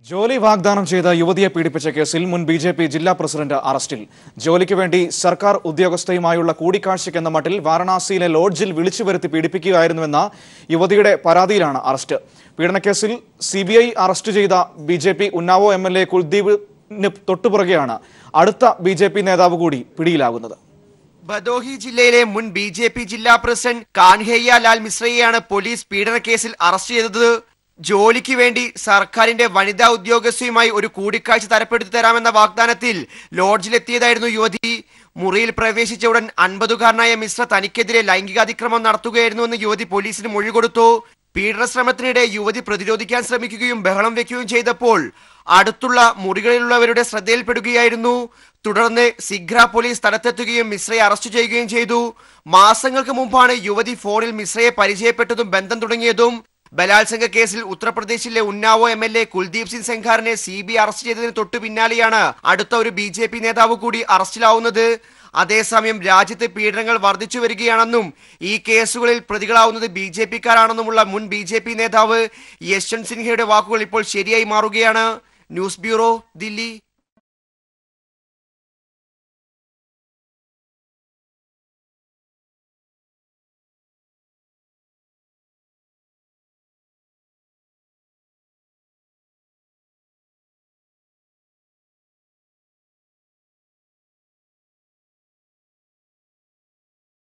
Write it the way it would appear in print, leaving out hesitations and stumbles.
ജോലി വാഗ്ദാനം ചെയ്ത യുവതിയെ പീഡിപ്പിച്ച കേസിൽ മുൻ ബിജെപി ജില്ലാ പ്രസിഡന്റ് അറസ്റ്റിൽ. ജോലിക്ക് വേണ്ടി സർക്കാർ ഉദ്യോഗസ്ഥയുമായുള്ള കൂടിക്കാഴ്ചയ്ക്കെന്ന മട്ടിൽ വാരണാസിയിലെ ലോഡ്ജിൽ വിളിച്ചു വരുത്തി പീഡിപ്പിക്കുകയായിരുന്നുവെന്ന യുവതിയുടെ പരാതിയിലാണ് അറസ്റ്റ്. പീഡനക്കേസിൽ സിബിഐ അറസ്റ്റ് ചെയ്ത ബിജെപി ഉന്നാവോ എംഎൽഎ കുൽദീപിന് തൊട്ടുപുറകെയാണ് അടുത്ത ബിജെപി നേതാവ് കൂടി പിടിയിലാകുന്നത്. ഭദോഹി ജില്ലയിലെ മുൻ ബിജെപി ജില്ലാ പ്രസിഡന്റ് കാൻഹയ്യ ലാൽ മിശ്രയെയാണ് പോലീസ് പീഡനക്കേസിൽ അറസ്റ്റ് ചെയ്തത്. ജോലിക്ക് വേണ്ടി സർക്കാരിന്റെ വനിതാ ഉദ്യോഗസ്ഥയുമായി ഒരു കൂടിക്കാഴ്ച തരപ്പെടുത്തി തരാമെന്ന വാഗ്ദാനത്തിൽ ലോഡ്ജിലെത്തിയതായിരുന്നു യുവതി. മുറിയിൽ പ്രവേശിച്ച ഉടൻ 50കാരനായ മിശ്ര തനിക്കെതിരെ ലൈംഗികാതിക്രമം നടത്തുകയായിരുന്നുവെന്ന് യുവതി പോലീസിന് മൊഴി കൊടുത്തു. പീഡന ശ്രമത്തിനിടെ യുവതി പ്രതിരോധിക്കാൻ ശ്രമിക്കുകയും ബഹളം വെക്കുകയും ചെയ്തപ്പോൾ അടുത്തുള്ള മുറികളിലുള്ളവരുടെ ശ്രദ്ധയിൽപ്പെടുകയായിരുന്നു. തുടർന്ന് സിഗ്ര പോലീസ് സ്ഥലത്തെത്തുകയും മിശ്രയെ അറസ്റ്റ് ചെയ്യുകയും ചെയ്തു. മാസങ്ങൾക്ക് മുമ്പാണ് യുവതി ഫോണിൽ മിശ്രയെ പരിചയപ്പെട്ടതും ബന്ധം തുടങ്ങിയതും. ബലാത്സംഗ കേസിൽ ഉത്തർപ്രദേശിലെ ഉന്നാവോ എംഎൽഎ കുൽദീപ് സിംഗ് സെങ്കാറിനെ സിബിഐ അറസ്റ്റ് ചെയ്തതിന് തൊട്ടു പിന്നാലെയാണ് അടുത്ത ഒരു ബിജെപി നേതാവ് കൂടി അറസ്റ്റിലാവുന്നത്. അതേസമയം രാജ്യത്ത് പീഡനങ്ങൾ വർദ്ധിച്ചു വരികയാണെന്നും ഈ കേസുകളിൽ പ്രതികളാവുന്നത് ബിജെപിക്കാരാണെന്നുമുള്ള മുൻ ബിജെപി നേതാവ് യശ്വന്ത് സിൻഹയുടെ വാക്കുകൾ ഇപ്പോൾ ശരിയായി മാറുകയാണ്. News bureau, Delhi.